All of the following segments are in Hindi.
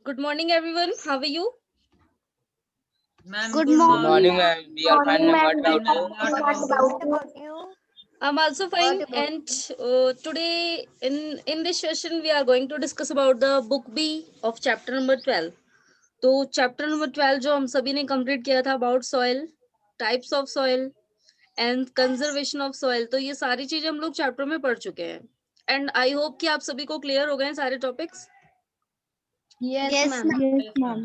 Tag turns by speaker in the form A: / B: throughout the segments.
A: Good morning, everyone. How are you?
B: Ma'am,
C: Good
B: good
C: morning.
B: morning.
D: Morning, ma'am. We are fine, ma'am. What about you?
C: What about you?
A: I'm also fine.
C: about
A: And today, in this session, we are going to discuss about the book B of chapter number 12. तो चैप्टर नंबर 12 जो हम सभी ने कंप्लीट किया था about soil, types of soil and conservation of soil, तो ये सारी चीजें हम लोग चैप्टर में पढ़ चुके हैं. एंड आई होप कि आप सभी को क्लियर हो गए हैं सारे topics.
C: Yes, ma'am.
B: Yes, ma'am.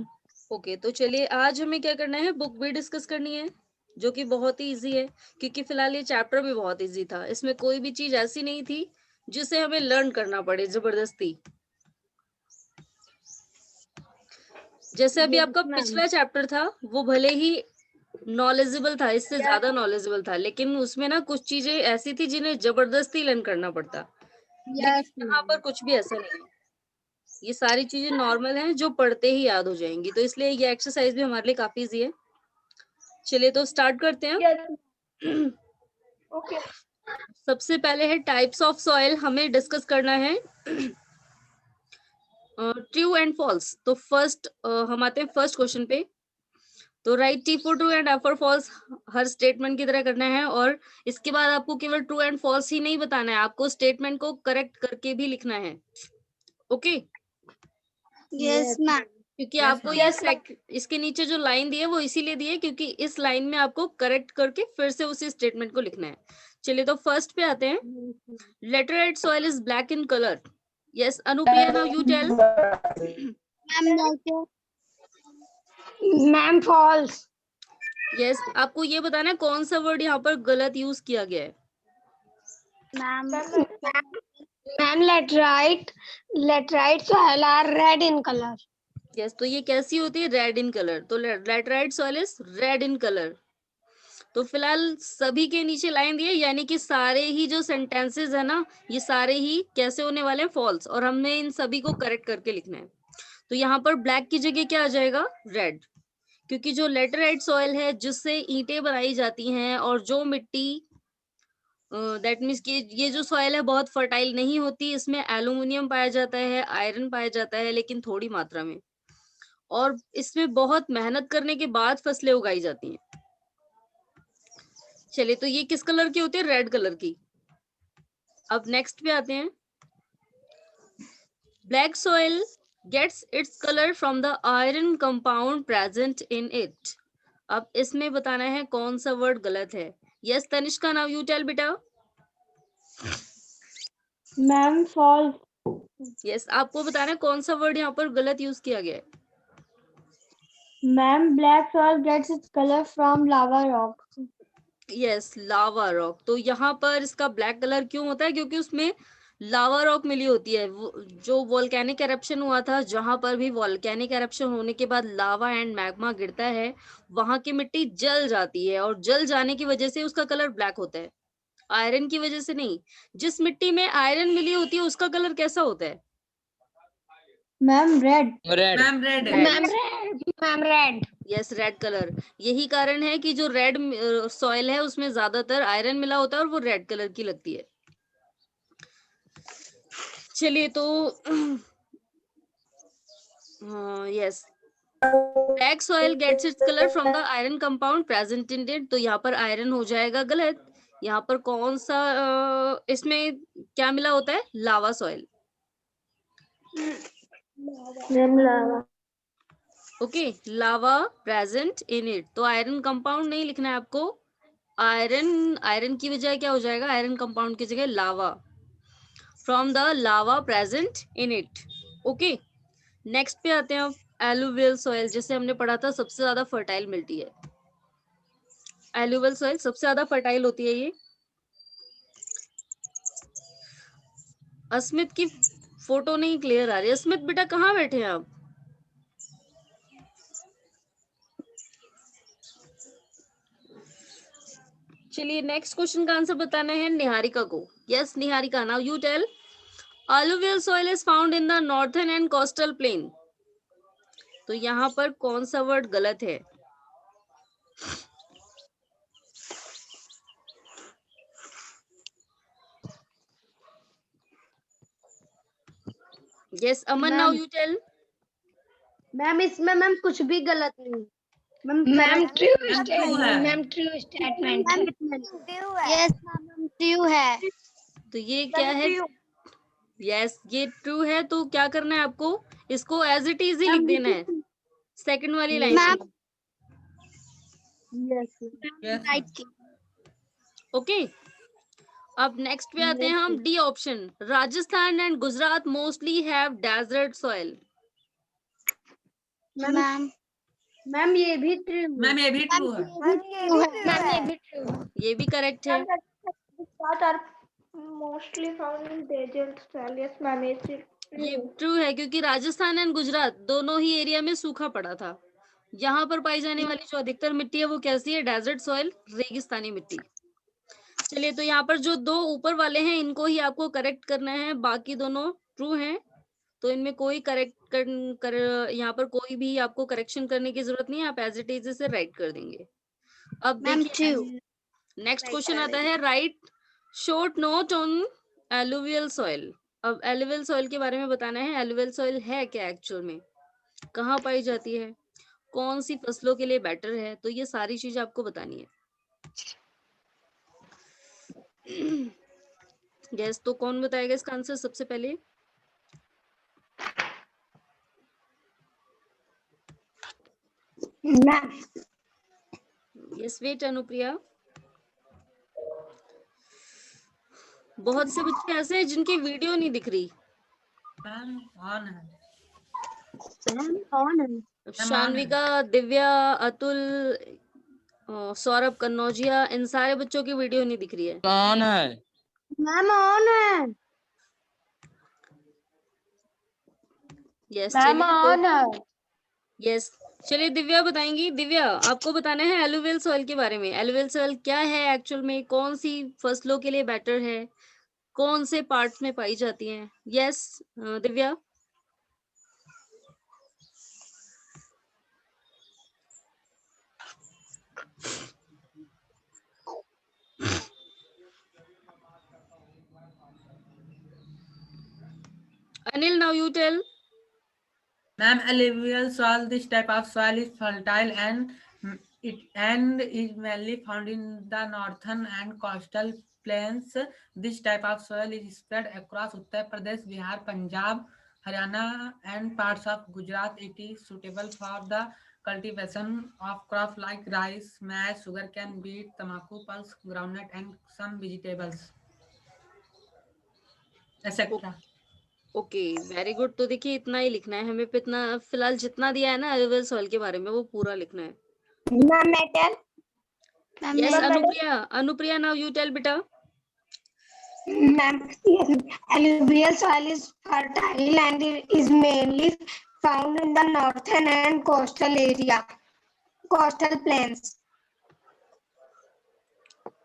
A: Okay, तो चलिए आज हमें क्या करना है, बुक भी डिस्कस करनी है जो कि बहुत ही इजी है, क्योंकि फिलहाल ये चैप्टर भी बहुत इजी था. इसमें कोई भी चीज ऐसी नहीं थी जिसे हमें लर्न करना पड़े जबरदस्ती. जैसे अभी आपका पिछला चैप्टर था वो भले ही नॉलेजेबल था, इससे ज्यादा नॉलेजेबल था, लेकिन उसमें ना कुछ चीजें ऐसी थी जिन्हें जबरदस्ती लर्न करना पड़ता. लेकिन यहाँ पर कुछ भी ऐसा नहीं है, ये सारी चीजें नॉर्मल हैं जो पढ़ते ही याद हो जाएंगी. तो इसलिए ये एक्सरसाइज भी हमारे लिए काफी इजी है. चलिए तो स्टार्ट करते हैं.
C: Okay.
A: सबसे पहले है टाइप्स ऑफ सॉइल. हमें डिस्कस करना है ट्रू एंड फॉल्स. तो फर्स्ट हम आते हैं फर्स्ट क्वेश्चन पे. तो write T for true and F for false हर स्टेटमेंट की तरह करना है, और इसके बाद आपको केवल ट्रू एंड फॉल्स ही नहीं बताना है, आपको स्टेटमेंट को करेक्ट करके भी लिखना है. Okay
C: Yes, ma'am.
A: क्योंकि
B: Yes,
A: आपको
B: ma'am.
A: ये इसके नीचे जो लाइन दी है वो इसीलिए दी है क्योंकि इस लाइन में आपको करेक्ट करके फिर से उसी स्टेटमेंट को लिखना है. चलिए तो फर्स्ट पे आते हैं. Laterite soil is black in colour. Yes Anupriya, now you tell.
C: Ma'am, false.
A: Yes आपको ये बताना है कौन सा वर्ड यहाँ पर गलत यूज किया गया है.
C: Ma'am, laterite soil are red in color.
A: Yes तो ये कैसी होती है, रेड इन कलर. तो laterite soil is red in colour. तो फिलहाल सभी के नीचे लाइन दी है, यानी कि सारे ही जो सेंटेंसेस है ना, ये सारे ही कैसे होने वाले हैं, फॉल्स, और हमने इन सभी को करेक्ट करके लिखना है. तो यहाँ पर ब्लैक की जगह क्या आ जाएगा, रेड. क्योंकि जो लेटराइट सॉइल है जिससे ईंटें बनाई जाती हैं, और जो मिट्टी दैट मीन्स कि ये जो सॉइल है बहुत फर्टाइल नहीं होती, इसमें एल्यूमिनियम पाया जाता है, आयरन पाया जाता है, लेकिन थोड़ी मात्रा में, और इसमें बहुत मेहनत करने के बाद फसलें उगाई जाती हैं. चलिए तो ये किस कलर की होती है, रेड कलर की. अब नेक्स्ट पे आते हैं. Black soil gets its colour from the iron compound present in it. अब इसमें बताना है कौन सा वर्ड गलत है. Yes Tanishka, now you tell बेटा.
E: Ma'am false.
A: यस आपको बताना है कौन सा वर्ड यहाँ पर गलत यूज किया गया है.
E: Ma'am black soil gets its colour from lava rock.
A: Yes lava rock. तो यहाँ पर इसका ब्लैक कलर क्यों होता है, क्योंकि उसमें लावा रॉक मिली होती है. जो वोल्केनिक एरप्शन हुआ था, जहां पर भी वोल्केनिक एरप्शन होने के बाद लावा एंड मैग्मा गिरता है, वहां की मिट्टी जल जाती है, और जल जाने की वजह से उसका कलर ब्लैक होता है, आयरन की वजह से नहीं. जिस मिट्टी में आयरन मिली होती है उसका कलर कैसा होता है,
E: ma'am red.
D: Red.
B: Ma'am, red.
C: Ma'am, red.
A: Yes red colour. यही कारण है कि जो रेड सॉइल है उसमें ज्यादातर आयरन मिला होता है और वो रेड कलर की लगती है. चलिए तो yes black soil gets its colour from the iron compound present in it. तो यहाँ पर आयरन हो जाएगा गलत. यहाँ पर कौन सा इसमें क्या मिला होता है, lava soil.
E: Ma'am lava.
A: Okay lava present in it. तो आयरन कंपाउंड नहीं लिखना है आपको. आयरन की बजाय क्या हो जाएगा, आयरन कंपाउंड की जगह lava. From the lava present in it. Okay next पे आते हैं अब. एलुवियल सॉइल जैसे हमने पढ़ा था सबसे ज्यादा फर्टाइल मिलती है. एलुवियल सॉइल सबसे ज्यादा फर्टाइल होती है ये. अस्मित की फोटो नहीं क्लियर आ रही. अस्मित बेटा कहाँ बैठे हैं आप. चलिए नेक्स्ट क्वेश्चन का आंसर बताना है निहारिका को. Yes Niharika, now you tell. alluvial soil is found in the northern and coastal plain. तो यहाँ पर कौन सा वर्ड गलत है. Yes, Aman, now
C: Ma'am.
A: you tell.
C: Ma'am इसमें मैम कुछ भी गलत नहीं। मैम
B: Ma'am, true है।
C: Ma'am true statement. Yes ma'am true है।
A: तो ये क्या है? यस, ये ट्रू है। तो क्या करना है आपको? इसको एज इट इज ही लिख देना है सेकंड वाली लाइन
C: मैम
A: में।
B: Yes, ma'am.
A: ओके, अब नेक्स्ट पे आते हैं हम। D option, Rajasthan and Gujarat mostly have desert soil.
C: Ma'am ma'am ये भी ट्रू
B: मैम ये भी ट्रू है।
C: मैम ये भी ट्रू।
A: ये भी करेक्ट है।
E: Mostly found in desert soil. Yes, ma'am.
A: ये ट्रू है क्योंकि राजस्थान एंड गुजरात दोनों ही एरिया में सूखा पड़ा था। यहाँ पर पाई जाने वाली जो अधिकतर मिट्टी है वो कैसी है? डेजर्ट सॉइल, रेगिस्तानी मिट्टी। चलिए, तो यहाँ पर जो दो ऊपर वाले हैं इनको ही आपको करेक्ट करना है, बाकी दोनों ट्रू हैं। तो इनमें कोई यहाँ पर कोई भी आपको करेक्शन करने की जरूरत नहीं है, आप एज इट इज इसे राइट कर देंगे। अब देखिए नेक्स्ट क्वेश्चन आता है, right short note on alluvial soil. अब एलुवियल सॉइल के बारे में बताना है। एलुवियल सॉइल है क्या एक्चुअल में, कहाँ पाई जाती है, कौन सी फसलों के लिए बेटर है, तो ये सारी चीज आपको बतानी है। यस, तो कौन बताएगा इसका आंसर सबसे पहले?
C: Ma'am
A: yes, wait Anupriya. बहुत से बच्चे ऐसे हैं जिनकी वीडियो नहीं दिख रही।
B: मैम ऑन है।
A: शान्विका, दिव्या, अतुल, सौरभ कन्नौजिया, इन सारे बच्चों की वीडियो नहीं दिख रही है।
D: कौन है?
C: मैम ऑन है।
A: यस,
C: मैम ऑन है।
A: यस, चलिए दिव्या बताएंगी। दिव्या, आपको बताना है एलुवियल सॉइल के बारे में। एलुवियल सॉइल क्या है एक्चुअल में, कौन सी फसलों के लिए बेटर है, कौन से पार्ट्स में पाई जाती हैं? Yes Divya. Anil, now you tell.
B: Ma'am, alluvial soil, this type of soil is fertile and is mainly found in the northern and coastal plains. This type of soil is spread across Uttar Pradesh, Bihar, Punjab, Haryana and parts of Gujarat. It is suitable for the cultivation of crops like rice, maize, sugarcane, beet, tobacco, pulse, groundnut and some vegetables, etc.
A: Okay, very good. तो देखिए इतना ही लिखना है हमें पे, इतना फिलहाल जितना दिया है ना एलुवियल सॉइल के बारे में वो पूरा लिखना है।
C: मैम मैं tell.
A: Yes Anupriya, Anupriya now you tell बेटा।
C: Ma'am, alluvial soil is fertile and is mainly found in the northern and coastal plains.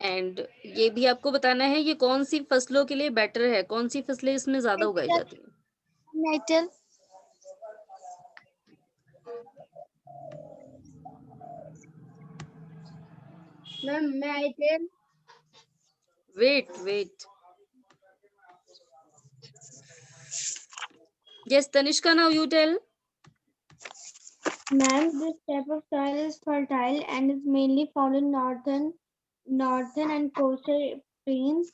A: And ये भी आपको बताना है ये कौन सी फसलों के लिए बेटर है, कौन सी फसलें इसमें ज्यादा उगाई जाती हैं।
C: Metal. Ma'am, metal.
A: Wait yes Tanishka, now you tell.
E: Ma'am, this type of soil is fertile and is mainly found in northern and coastal plains.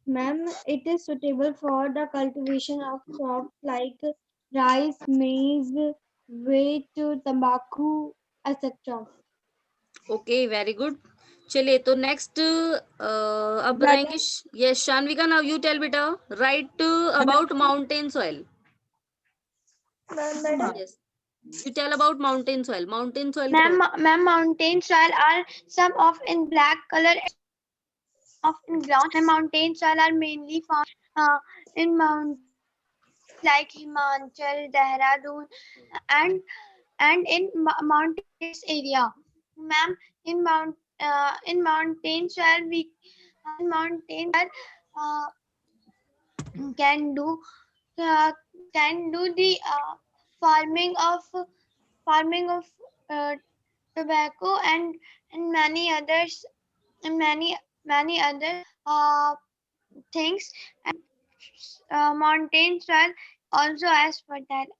E: Ma'am, it is suitable for the cultivation of crops like rice, maize, wheat, tobacco, etc.
A: Okay, very good. चलिए, तो नेक्स्ट अब बताएंगे। Yes Shanvika, now you tell बेटा। Right about mountain soil. Yes, you tell about mountain soil. Mountain soil
C: Ma'am, mountain soil are some of in black color of in ground, and mountain soil are mainly found in mountains like Himachal, Dehradun, and in mountainous area. Ma'am, in mountain soil can do the farming of tobacco and many others and many other things, and mountain soil also as fertile.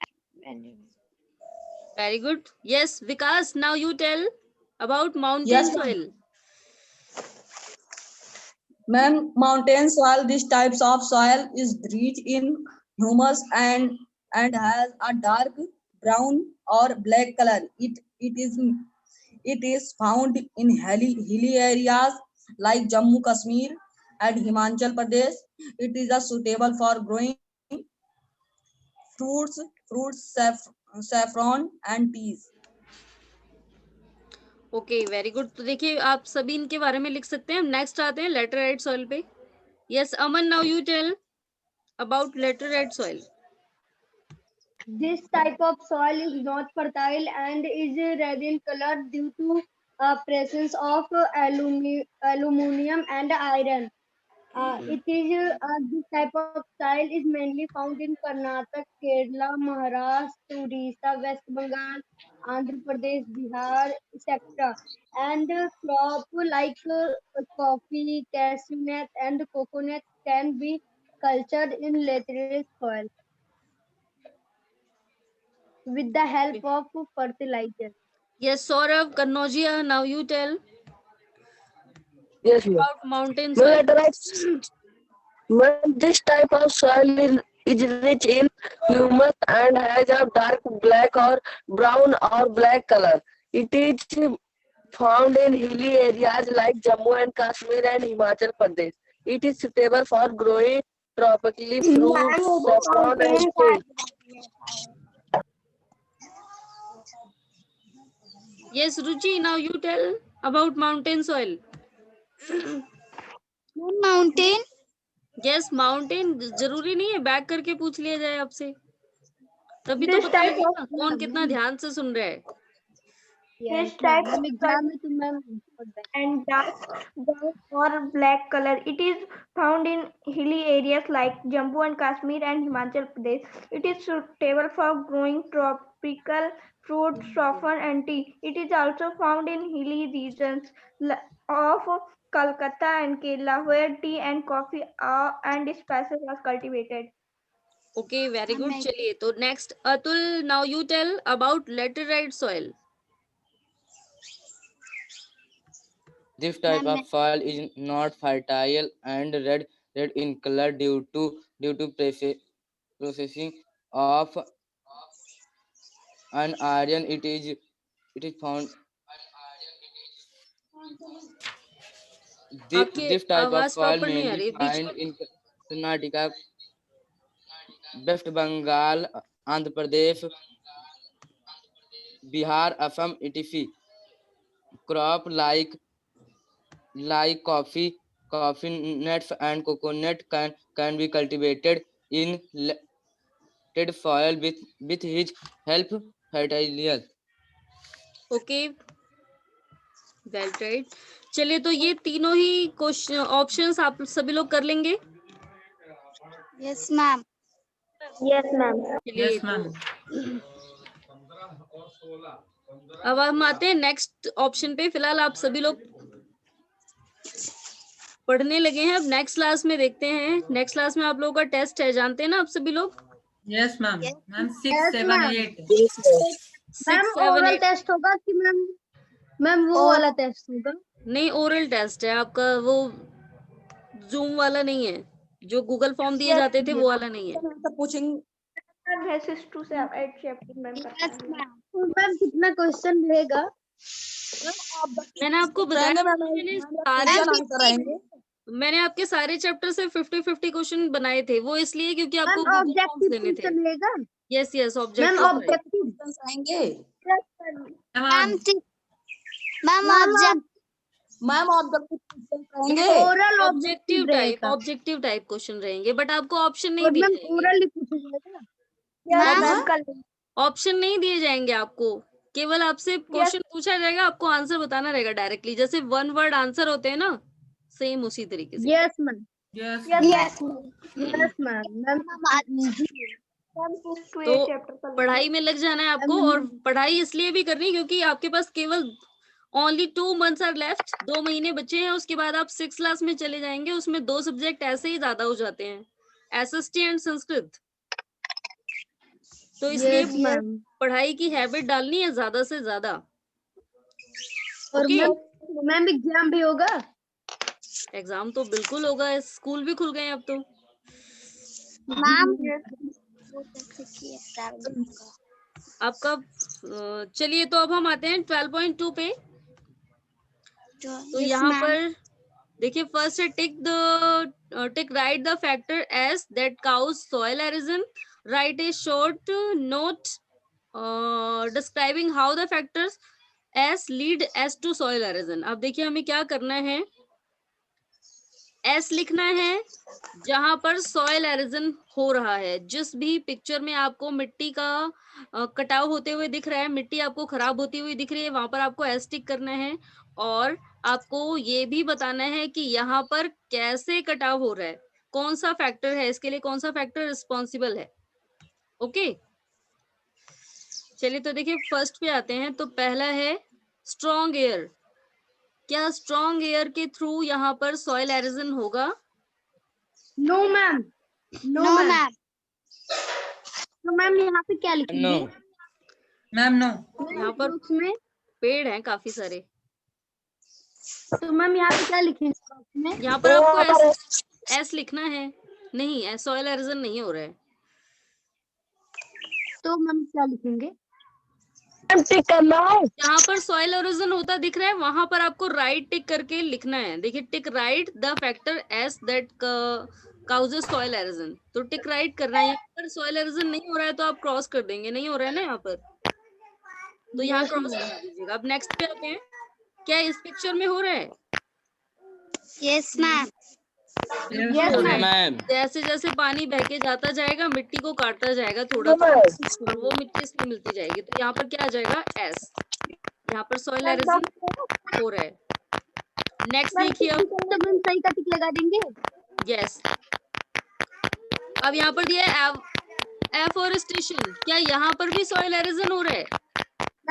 A: Very good. Yes, Vikas, now you tell about mountain
F: Yes, ma'am.
A: soil.
F: Ma'am, mountain soil, this types of soil is rich in humus and has a dark brown or black color. It is found in hilly areas like Jammu Kashmir and Himachal Pradesh. It is a suitable for growing fruits, saffron and teas.
A: Okay very good. तो देखिए आप सभी इनके बारे में लिख सकते हैं। नेक्स्ट आते हैं लेटराइट सॉइल पे। Yes Aman, now you tell about laterite soil.
E: This type of soil is not fertile and is red in color due to presence of aluminum and iron. This type of soil is mainly found in Karnataka, Kerala, Maharashtra, Odisha, West Bengal, Andhra Pradesh, Bihar, etc. And crop like coffee, cashew nut, and coconut can be cultured in lateral soil with the help of fertilizer.
A: Yes Saurabh Kannaujiya, now you tell
G: Yes, ma'am.
A: about mountain
G: Ma'am,
A: soil.
G: laterite, ma'am, this type of soil is rich in humus and has a dark black or brown or black color. It is found in hilly areas like Jammu and Kashmir and Himachal Pradesh. It is suitable for growing tropically fruits, saffron and tea.
A: Yes Ruchi, now you tell about mountain soil.
C: Mountain.
A: Yes mountain जरूरी नहीं है बैक करके पूछ लिया जाए आपसे, तभी तो
E: This
A: पता
E: type
A: लगेगा
E: of-
A: कौन कितना ध्यान से सुन रहा है।
E: This type of and dark brown or black color. It is found in hilly areas like Jammu and Kashmir and Himachal Pradesh. It is suitable for growing tropical fruits, saffron and tea. It is also found in hilly regions of Kolkata and Kerala where tea and coffee and spices are cultivated.
A: Okay very good. चलिए तो next Atul, now you tell about laterite soil.
D: This type of soil is not fertile and red in color due to processing of an iron. It is found.
A: आपकी
D: This type of
A: आवाज
D: soil
A: प्रॉपर नहीं आ
D: mainly
A: रही, बीच
D: found in Karnataka, West Bengal, Andhra Pradesh, Bihar, Assam, etc. Crop like coffee nuts and coconut can be cultivated in related soil with his help fertilizer.
A: Okay laterite. चलिए तो ये तीनों ही क्वेश्चन ऑप्शंस आप सभी लोग कर लेंगे।
C: Yes, ma'am.
E: Yes, ma'am.
A: चलिए
B: Yes, ma'am.
A: अब हम आते हैं नेक्स्ट ऑप्शन पे। फिलहाल आप सभी लोग पढ़ने लगे हैं, अब नेक्स्ट क्लास में देखते हैं। नेक्स्ट क्लास में आप लोगों का टेस्ट है, जानते हैं ना आप सभी लोग।
B: Yes, ma'am. Ma'am, 6,
E: Yes,
B: 7,
E: ma'am.
B: 8.
E: Ma'am
A: 6, 7,
E: oral
A: 8
E: test होगा कि मैम वो वाला टेस्ट होगा?
A: नहीं, ओरल टेस्ट है आपका, वो जूम वाला नहीं है, जो गूगल फॉर्म दिए जाते थे वो वाला नहीं है।
F: सब पूछेंगे।
E: मैम कितना क्वेश्चन रहेगा?
A: मैंने आपको बताया मैंने आपके सारे चैप्टर से 50-50 क्वेश्चन बनाए थे, वो इसलिए क्योंकि आपको
E: मैम
A: गूगल फॉर्म्स
E: ऑब्जेक्टिव
A: देने थे।
E: क्वेश्चन रहेगा?
A: Yes
E: ma'am
A: objective.
E: ऑब्जेक्टिव
F: आएंगे।
B: Ma'am,
F: मैम ऑब्जेक्टिव आएंगे।
E: ओरल
A: ऑब्जेक्टिव टाइप क्वेश्चन रहेंगे, बट आपको ऑप्शन नहीं दिए
E: मैम
A: जाएंगे।
E: ओरल पूछा जाएगा?
A: ऑप्शन नहीं दिए जाएंगे आपको, केवल आपसे क्वेश्चन पूछा जाएगा, आपको आंसर बताना रहेगा डायरेक्टली। जैसे 1 वर्ड आंसर होते हैं ना, सेम उसी तरीके से।
E: Yes ma'am.
B: yes,
E: yes ma'am.
A: तो पढ़ाई में लग जाना है आपको, और पढ़ाई इसलिए भी करनी क्योंकि आपके पास केवल ओनली 2 months आर लेफ्ट, 2 महीने बचे हैं। उसके बाद आप 6th क्लास में चले जाएंगे, उसमें 2 सब्जेक्ट ऐसे ही ज्यादा हो जाते हैं, एसएसटी एंड संस्कृत। तो इसलिए
C: Yes, ma'am.
A: पढ़ाई की हैबिट डालनी है ज्यादा से ज्यादा।
C: और
A: ओके,
C: मैम एग्जाम भी होगा।
A: एग्जाम तो बिल्कुल होगा, स्कूल भी खुल गए हैं अब तो।
C: मैम
A: आपका चलिए, तो अब हम आते हैं 12.2 पे। तो यहाँ पर देखिए, फर्स्ट है tick right the factors that cause soil erosion, write a short note describing how the factors as leads to soil erosion. अब देखिए हमें क्या करना है, एस लिखना है जहां पर सॉइल एरोजन हो रहा है। जिस भी पिक्चर में आपको मिट्टी का कटाव होते हुए दिख रहा है, मिट्टी आपको खराब होती हुई दिख रही है, वहां पर आपको एस टिक करना है। और आपको ये भी बताना है कि यहाँ पर कैसे कटाव हो रहा है, कौन सा फैक्टर है, इसके लिए कौन सा फैक्टर रिस्पॉन्सिबल है। ओके, चलिए तो देखिए फर्स्ट पे आते हैं। तो पहला है स्ट्रॉन्ग एयर। क्या स्ट्रॉन्ग एयर के थ्रू यहाँ पर सॉइल एरोजन होगा?
C: No ma'am, no ma'am. तो मैम यहाँ पे क्या लिखेंगे?
D: No
B: ma'am no.
A: यहाँ पर
C: उसमें
A: पेड़ हैं काफी सारे।
C: तो मैम यहाँ पे क्या लिखेंगे?
A: यहाँ पर आपको एस लिखना है। नहीं, सॉइल एरोजन नहीं हो रहा है।
C: तो मैम क्या लिखेंगे?
G: टिक करना है।
A: जहाँ पर सॉइल एरोजन होता दिख रहा है वहां पर आपको राइट टिक करके लिखना है। देखिए, टिक right the factors that causes soil halogen. तो टिक राइट करना है। यहाँ पर सॉइल एरोजन नहीं हो रहा है तो आप क्रॉस कर देंगे, नहीं हो रहा है ना यहाँ पर, तो यहाँ क्रॉस कर दीजिएगा। अब नेक्स्ट पे आते हैं। क्या इस पिक्चर में हो रहा है?
C: Yes ma'am.
D: मैम।
A: जैसे जैसे पानी बह के जाता जाएगा, मिट्टी को काटता जाएगा थोड़ा थोड़ा, और वो मिट्टी इसमें मिलती जाएगी। तो यहाँ पर क्या आ जाएगा? एस। यहाँ पर सॉइल एरोजन हो रहा है। नेक्स्ट देखिए,
C: तो मैम सही का टिक लगा देंगे।
A: यस। अब यहाँ पर दिया है एफोरेस्टेशन। क्या यहाँ पर भी सॉइल एरोजन हो रहा है?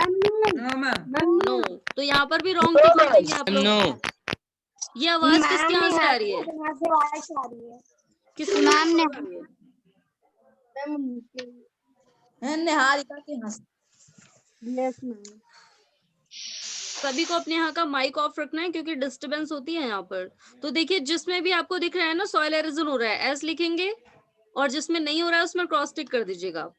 B: No ma'am.
A: नो। तो यहाँ पर भी रॉन्ग टिक लगाएंगे आप लोग।
D: नो।
A: ये आवाज किसके यहाँ से आ रही है? किसकी
C: मैम ने
A: आ रही है?
F: निहारिका के यहाँ से।
C: Yes ma'am.
A: सभी को अपने यहाँ का माइक ऑफ रखना है क्योंकि डिस्टरबेंस होती है यहाँ पर। तो देखिए, जिसमें भी आपको दिख रहा है ना सॉइल एरोजन हो रहा है, एस लिखेंगे, और जिसमें नहीं हो रहा है उसमें क्रॉस टिक कर दीजिएगा।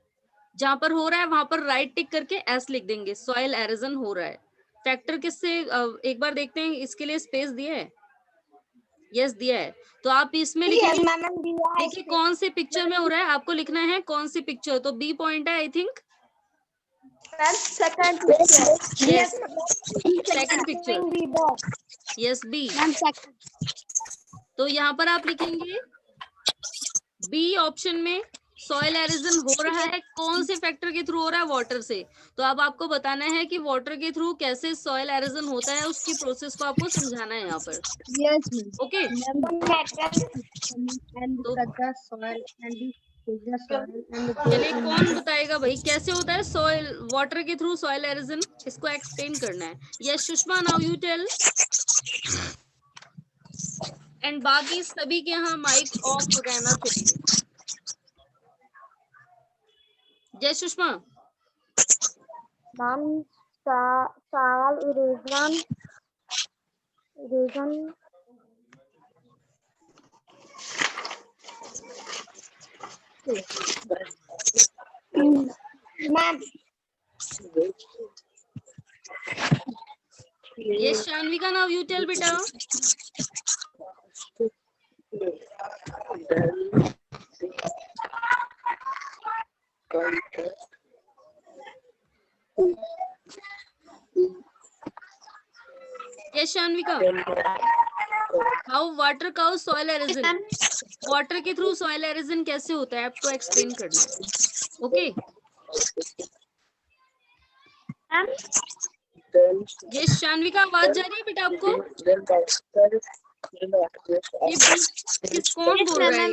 A: जहां पर हो रहा है वहां पर राइट टिक करके एस लिख देंगे, सॉइल एरोजन हो रहा है। फैक्टर किससे, एक बार देखते हैं, इसके लिए स्पेस दिया है? यस, दिया है। तो आप इसमें लिखिए, देखिए कौन से पिक्चर में हो रहा है, आपको लिखना है कौन सी पिक्चर। तो बी पॉइंट है I think.
C: Second
A: picture. Yes, B. तो यहाँ पर आप लिखेंगे बी ऑप्शन में सॉइल एरोजन हो रहा है। कौन से फैक्टर के थ्रू हो रहा है? वाटर से। तो अब आपको बताना है कि वाटर के थ्रू कैसे सॉइल एरोजन होता है, उसकी प्रोसेस को आपको समझाना है यहाँ पर। ओके, चलिए कौन बताएगा भाई कैसे होता है सॉइल, वाटर के थ्रू सॉइल एरोजन? इसको एक्सप्लेन करना है। Yes Sushma, now you tell. And बाकी सभी के यहाँ माइक ऑफ रहना चाहिए। जय Sushma.
C: Ma'am soil erosion ma'am.
A: Yes Shanvika, now you tell बेटा। यस शान्विका, हाउ वाटर का सॉइल एरोजन, वाटर के थ्रू सॉइल एरोजन कैसे होता है आपको एक्सप्लेन करना है। ओके, ये शान्विका आवाज जा रही है बेटा आपको? ये कौन बोल रहा है?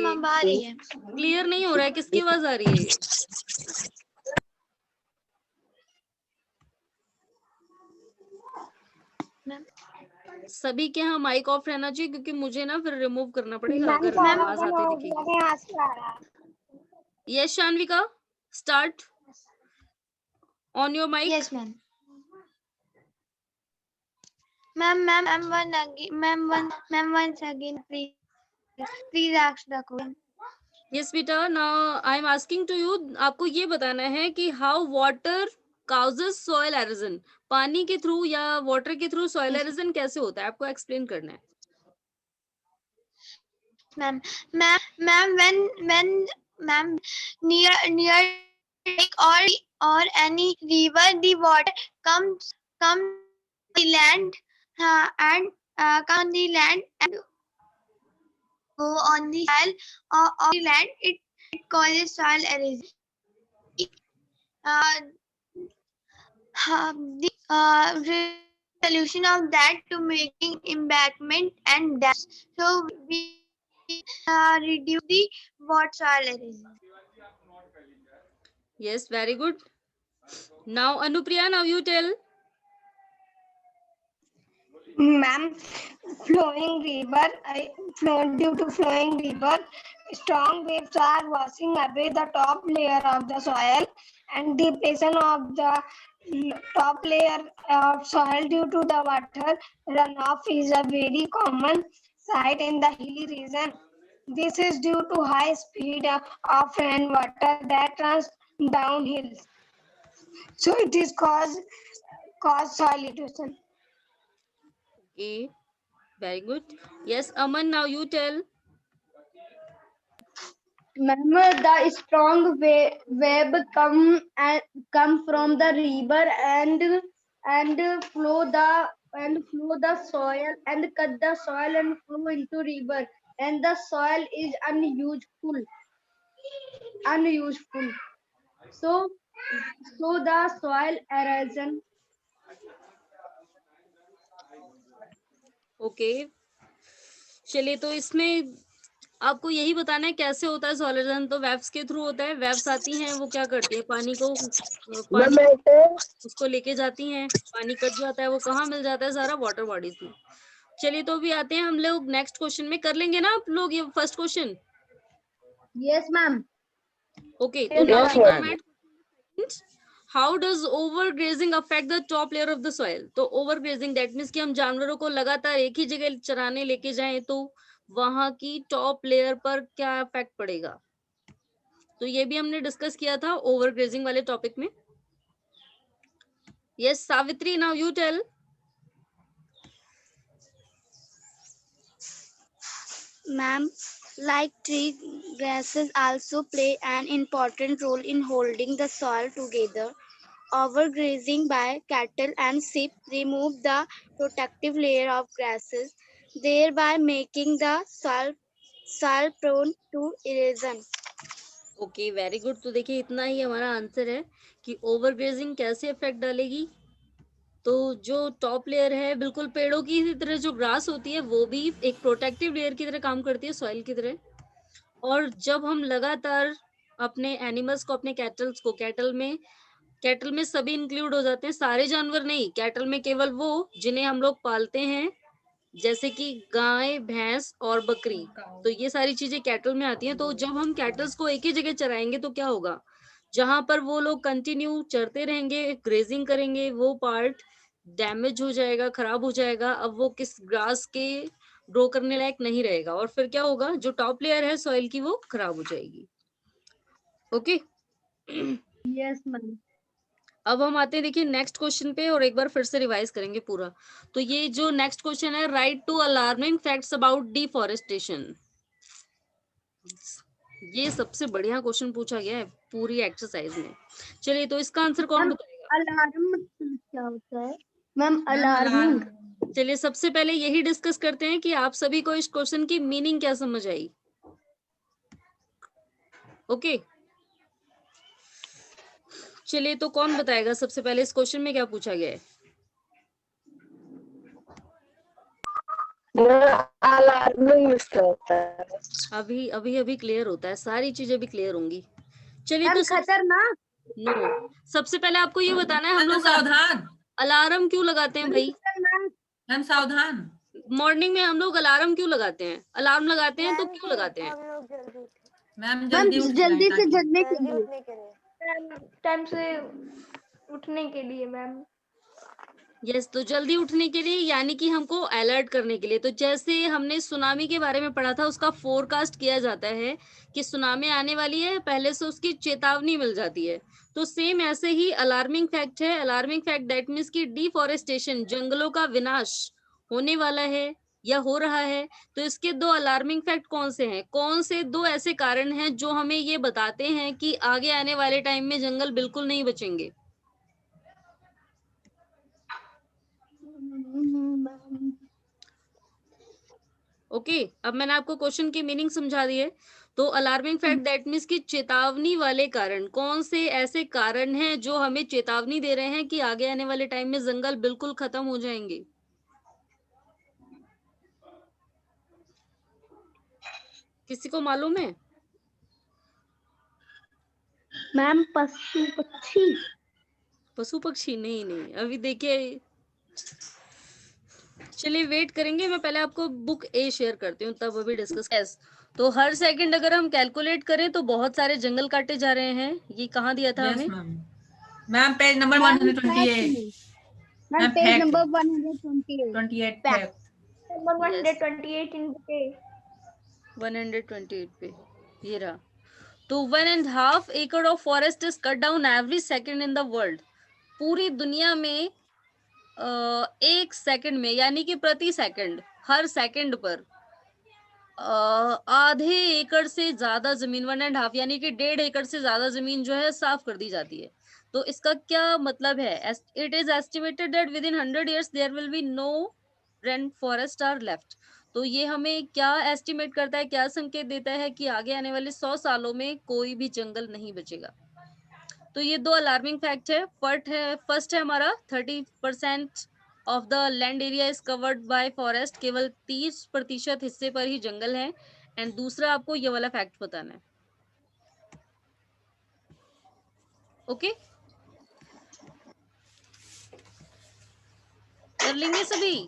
A: क्लियर नहीं हो रहा है, किसकी आवाज आ रही है? सभी के यहाँ माइक ऑफ रहना चाहिए क्योंकि मुझे ना फिर रिमूव करना पड़ेगा अगर आवाज आती दिखेगी। Yes Shanvika, start. On your mic.
C: Yes, ma'am. Ma'am, once again, please ask the question.
A: Yes बेटा, now I am asking to you, आपको ये बताना है कि how water causes soil erosion. पानी के थ्रू या वाटर के थ्रू soil
C: Yes.
A: erosion कैसे होता है, आपको एक्सप्लेन करना है.
C: Ma'am, when near lake or any river, the water comes the land and come on the land and go on the soil of the land. It causes soil erosion. The solution of that to making embankment and dams. So we reduce the water soil erosion.
A: Yes, very good. Now Anupriya, now you tell.
E: Ma'am, due to flowing river, strong waves are washing away the top layer of the soil, and depletion of the top layer of soil due to the water runoff is a very common sight in the hilly region. This is due to high speed of rainwater that runs downhill. So it is cause soil erosion.
A: Okay, very good. Yes, Aman, now you tell.
E: Ma'am, the strong wave come from the river and flow the soil and cut the soil and flow into river, and the soil is unuseful. So the soil erosion.
A: Okay, चलिए तो इसमें आपको यही बताना है कैसे होता है soil erosion. तो वेव्स के थ्रू होता है. वेव्स आती हैं, वो क्या करती है, पानी उसको लेके जाती हैं. पानी कट जाता है, वो कहाँ मिल जाता है, सारा वाटर बॉडीज में. चलिए तो अभी आते हैं हम लोग नेक्स्ट क्वेश्चन में. कर लेंगे ना आप लोग ये first question?
E: Yes, ma'am.
A: Okay,
G: Yes, ma'am.
A: How does overgrazing affect the top layer of the soil? तो ओवरग्रेजिंग दैट मीन्स कि हम जानवरों को लगातार एक ही जगह चराने लेके जाएं तो वहां की टॉप लेयर पर क्या इफेक्ट पड़ेगा. तो ये भी हमने डिस्कस किया था ओवरग्रेजिंग वाले टॉपिक में. Yes Savitri, now you tell.
H: Ma'am, like tree grasses also play an important role in holding the soil together. Overgrazing by cattle and sheep remove the protective layer of grasses, thereby making the soil prone to erosion.
A: Okay, very good. तो देखिए इतना ही हमारा आंसर है कि ओवरग्रेजिंग कैसे इफेक्ट डालेगी. तो जो टॉप लेयर है बिल्कुल पेड़ों की ही तरह, जो ग्रास होती है वो भी एक प्रोटेक्टिव लेयर की तरह काम करती है सॉइल की तरह. और जब हम लगातार अपने एनिमल्स को, अपने कैटल में सभी इंक्लूड हो जाते हैं, सारे जानवर नहीं, कैटल में केवल वो जिन्हें हम लोग पालते हैं, जैसे कि गाय, भैंस और बकरी. तो ये सारी चीजें कैटल में आती हैं. तो जब हम कैटल्स को एक ही जगह चराएंगे तो क्या होगा, जहां पर वो लोग कंटिन्यू चरते रहेंगे, ग्रेजिंग करेंगे, वो पार्ट डैमेज हो जाएगा, खराब हो जाएगा. अब वो किस ग्रास के ग्रो करने लायक नहीं रहेगा, और फिर क्या होगा, जो टॉप लेयर है सॉइल की वो खराब हो जाएगी. ओके.
E: Yes, ma'am.
A: अब हम आते हैं देखिए नेक्स्ट क्वेश्चन पे, और एक बार फिर से रिवाइज करेंगे पूरा. तो ये जो नेक्स्ट क्वेश्चन है, write to alarming facts about deforestation. ये सबसे बढ़िया क्वेश्चन पूछा गया है पूरी एक्सरसाइज में. चलिए तो इसका आंसर कौन बताएगा?
E: अलार्म क्या होता है मैम? अलार्मिंग.
A: चलिए सबसे पहले यही डिस्कस करते हैं कि आप सभी को इस क्वेश्चन की मीनिंग क्या समझ आई. ओके, चलिए तो कौन बताएगा सबसे पहले इस क्वेश्चन में क्या पूछा गया है?
G: अलार्मिंग इसका होता है.
A: अभी क्लियर होता है, सारी चीजें भी क्लियर होंगी. चलिए तो
E: खतरनाक.
A: नो, सबसे पहले आपको ये बताना है हम लोग
B: सावधान.
A: अलार्म क्यों लगाते हैं भाई?
B: मैम सावधान.
A: मॉर्निंग में हम लोग अलार्म क्यों लगाते हैं? अलार्म लगाते हैं तो क्यों लगाते हैं?
B: मैम जल्दी
E: जल्दी से जल्दी टाइम से उठने के लिए मैम।
A: यस, तो जल्दी उठने के लिए यानी कि हमको अलर्ट करने के लिए। तो जैसे हमने सुनामी के बारे में पढ़ा था, उसका फोरकास्ट किया जाता है कि सुनामी आने वाली है, पहले से उसकी चेतावनी मिल जाती है। तो सेम ऐसे ही अलार्मिंग फैक्ट है। अलार्मिंग फैक्ट दैट मीन्स कि डिफॉरेस्टेशन, जंगलों का विनाश होने वाला है या हो रहा है। तो इसके दो अलार्मिंग फैक्ट कौन से हैं? कौन से दो ऐसे कारण हैं जो हमें ये बताते हैं कि आगे आने वाले टाइम में जंगल बिल्कुल नहीं बचेंगे? ओके, अब मैंने आपको क्वेश्चन की मीनिंग समझा दी है। तो अलार्मिंग फैक्ट दैट मीन्स कि चेतावनी वाले कारण। कौन से ऐसे कारण हैं जो हमें चेतावनी दे रहे हैं कि आगे आने वाले टाइम में जंगल बिल्कुल खत्म हो जाएंगे? किसी को मालूम है?
H: मैम पशु पक्षी।
A: पशु पक्षी? नहीं नहीं, अभी देखिए, चलिए वेट करेंगे। मैं पहले आपको बुक ए शेयर करती हूँ, तब अभी डिस्कस। यस, तो हर सेकंड अगर हम कैलकुलेट करें तो बहुत सारे जंगल काटे जा रहे हैं। ये कहाँ दिया था
B: यस
A: हमें?
B: Ma'am. Ma'am page number 128।
H: Ma'am page
B: fact.
H: Number 128।
B: 28
H: Fact.
B: fact.
E: Number
A: Yes.
E: 128 इन पे
A: 128 पे ये रहा। तो 1.5 acre of forest is cut down every second in the world. पूरी दुनिया में 1 सेकंड में, यानी कि प्रति सेकंड, हर सेकंड पर आधे एकड़ से ज्यादा जमीन, 1.5 यानी कि 1.5 एकड़ से ज्यादा जमीन जो है साफ कर दी जाती है। तो इसका क्या मतलब है? It is estimated that within 100 years there will be no rain forest are left. तो ये हमें क्या एस्टिमेट करता है, क्या संकेत देता है कि आगे आने वाले 100 सालों में कोई भी जंगल नहीं बचेगा। तो ये दो अलार्मिंग फैक्ट है। फर्स्ट है हमारा 30% of the land area is covered by forest. केवल 30% हिस्से पर ही जंगल है। एंड दूसरा आपको ये वाला फैक्ट बताना है। ओके, कर लेंगे सभी?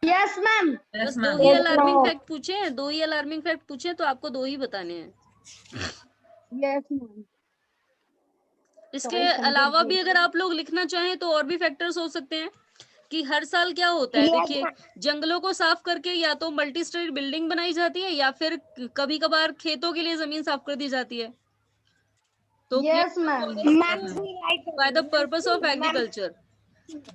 H: Yes ma'am.
B: Yes,
A: बस
B: ma'am.
A: दो ही अलार्मिंग फैक्ट पूछे हैं, दो ही अलार्मिंग फैक्ट पूछे हैं, तो आपको दो ही बताने हैं।
H: Yes ma'am.
A: इसके अलावा भी अगर आप लोग लिखना चाहें तो और भी फैक्टर्स हो सकते हैं कि हर साल क्या होता है। देखिए, जंगलों को साफ करके या तो मल्टी स्टोरी बिल्डिंग बनाई जाती है या फिर कभी कभार खेतों के लिए जमीन साफ कर दी जाती है। तो
H: yes ma'am.
A: By the purpose of agriculture,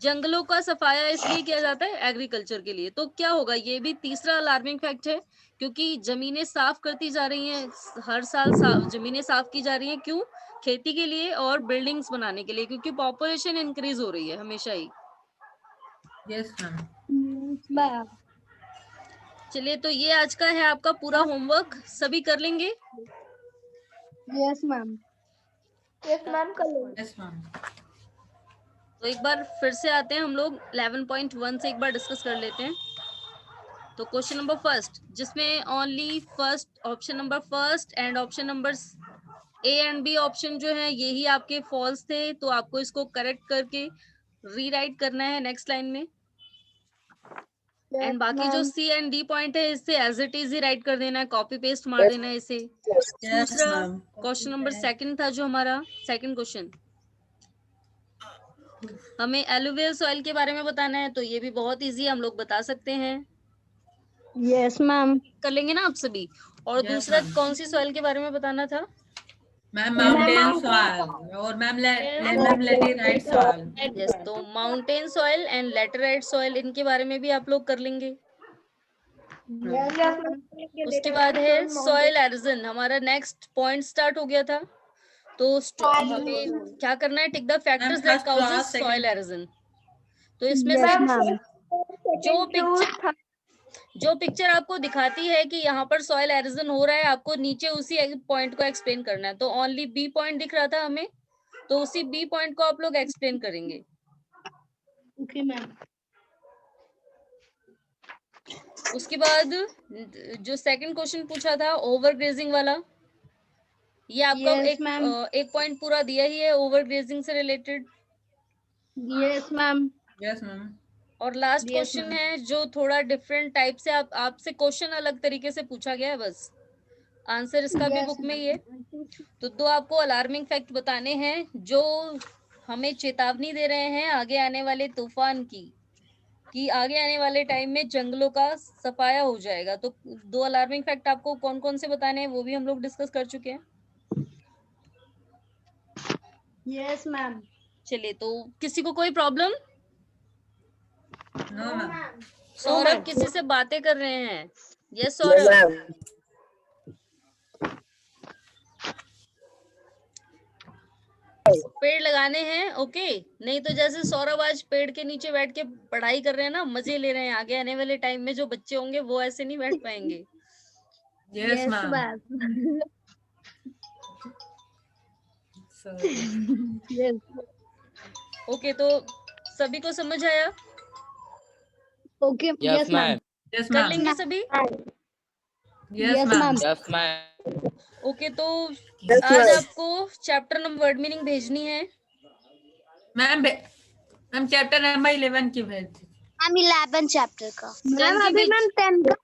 A: जंगलों का सफाया इसलिए किया जाता है एग्रीकल्चर के लिए। तो क्या होगा, ये भी तीसरा अलार्मिंग फैक्ट है, क्योंकि जमीनें साफ करती जा रही हैं, हर साल जमीनें साफ की जा रही हैं। क्यों? खेती के लिए और बिल्डिंग्स बनाने के लिए, क्योंकि पॉपुलेशन इंक्रीज हो रही है हमेशा ही।
B: Yes, ma'am.
H: मैम।
A: चलिए, तो ये आज का है आपका पूरा होमवर्क, सभी कर लेंगे?
H: Yes ma'am.
E: यस मैम कर लेंगे।
B: Yes, ma'am.
A: तो एक बार फिर से आते हैं हम लोग 11.1 से एक बार डिस्कस कर लेते हैं। तो क्वेश्चन नंबर फर्स्ट, जिसमें only first option number first and option number A and B option जो है यही आपके फॉल्स थे, तो आपको इसको करेक्ट करके रीराइट करना है नेक्स्ट लाइन में। एंड बाकी जो सी एंड डी पॉइंट है इससे एज इट इज ही राइट कर देना है, कॉपी पेस्ट मार देना है इसे।
B: Yes,
A: दूसरा
B: ma'am.
A: क्वेश्चन नंबर सेकंड था जो हमारा सेकंड क्वेश्चन, हमें एलुवियल सॉइल के बारे में बताना है। तो ये भी बहुत इजी है, हम लोग बता सकते हैं।
H: Yes ma'am.
A: कर लेंगे ना आप सभी? और
B: Yes,
A: दूसरा
B: ma'am.
A: कौन सी सॉइल के बारे में बताना था?
B: Ma'am, mountain soil. और मैम लेटेराइट soil.
A: यस, तो mountain soil and laterite soil, इनके बारे में भी आप लोग कर लेंगे। उसके बाद है सॉइल एरोजन, हमारा नेक्स्ट पॉइंट स्टार्ट हो गया था। तो हमें क्या करना है? Tick the factors that causes soil halogen. तो इसमें से जो पिक्चर आपको दिखाती है कि यहाँ पर सॉइल एरोजन हो रहा है, आपको नीचे उसी पॉइंट को एक्सप्लेन करना है। तो ओनली बी पॉइंट दिख रहा था हमें, तो उसी बी पॉइंट को आप लोग एक्सप्लेन करेंगे।
H: Okay ma'am.
A: उसके बाद जो सेकंड क्वेश्चन पूछा था ओवर ग्रेजिंग वाला, ये आपका एक पॉइंट पूरा दिया ही है ओवर ग्रेजिंग से related.
H: Yes ma'am.
B: Yes, ma'am.
A: और लास्ट क्वेश्चन है जो थोड़ा डिफरेंट टाइप से आपसे क्वेश्चन अलग तरीके से पूछा गया है, बस आंसर इसका भी बुक में ही है। तो दो आपको अलार्मिंग फैक्ट बताने हैं जो हमें चेतावनी दे रहे हैं आगे आने वाले तूफान की, कि आगे आने वाले टाइम में जंगलों का सफाया हो जाएगा। तो 2 अलार्मिंग फैक्ट आपको कौन कौन से बताने हैं वो भी हम लोग डिस्कस कर चुके हैं।
E: Yes ma'am.
A: चलिए, तो किसी को कोई प्रॉब्लम?
B: No ma'am.
A: सौरभ किसी से बातें कर रहे हैं? Yes
G: No,
A: Saurabh.
G: ma'am.
A: पेड़ लगाने हैं, ओके। नहीं तो जैसे सौरभ आज पेड़ के नीचे बैठ के पढ़ाई कर रहे हैं ना, मजे ले रहे हैं, आगे आने वाले टाइम में जो बच्चे होंगे वो ऐसे नहीं बैठ पाएंगे।
B: Yes ma'am.
A: ओके, तो सभी को समझ आया?
E: ओके।
D: Yes, ma'am.
B: यस
A: कर
B: मैम।
A: लेंगे सभी?
B: Yes ma'am.
D: Yes, ma'am.
A: Okay, तो
G: Yes,
A: आज
G: ma'am.
A: आपको चैप्टर नंबर वर्ड मीनिंग भेजनी है।
B: मैम चैप्टर नंबर 11 की भेज दीजिए।
H: हम 11 चैप्टर का।
E: मैम अभी मैम 10 का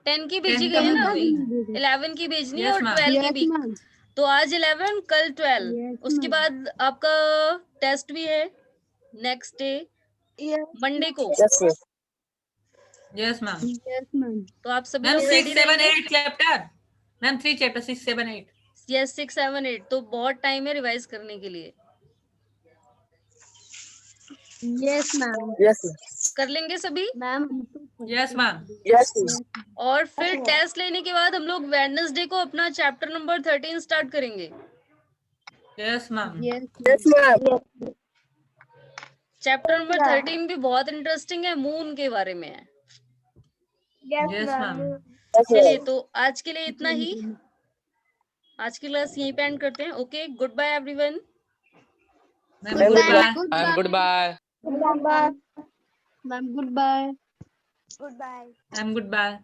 A: 10 की भेजी
B: 10
A: गई है ना
B: का
A: अभी, 11 की भेजनी है
B: Yes,
A: और
B: ma'am.
A: 12 की
E: यस
A: भी।
E: मैम।
A: तो आज 11, कल 12,
E: Yes,
A: उसके
E: ma'am.
A: बाद आपका टेस्ट भी है नेक्स्ट डे मंडे को।
G: Yes, sir.
B: Yes ma'am.
E: Yes ma'am.
A: तो आप सभी
B: मैम
A: लोग
B: 6,
A: रेडी
B: 7,
A: रहेंगे?
B: 8 चैप्टर। Ma'am 3 chapter 6, 7, 8।
A: यस, 6, 7, 8, तो बहुत टाइम है रिवाइज करने के लिए।
E: Yes ma'am.
G: Yes, sir.
A: कर लेंगे सभी?
E: Ma'am
B: yes ma'am.
G: Yes, sir.
A: और फिर टेस्ट लेने के बाद हम लोग वेडनेसडे को अपना चैप्टर नंबर 13 स्टार्ट करेंगे।
B: Yes ma'am.
G: Yes, ma'am.
A: Chapter number 13 भी बहुत इंटरेस्टिंग है, मून के बारे में है।
B: Yes ma'am.
G: Yes,
A: चलिए,
G: ma'am.
A: तो आज के लिए इतना ही। आज की क्लास यहीं पे एंड करते हैं। Okay, goodbye everyone.
B: Ma'am
G: Ma'am,
B: good
G: goodbye.
B: Bye.
D: Ma'am, goodbye.
E: Ma'am goodbye.
H: Goodbye.
B: Ma'am good bye.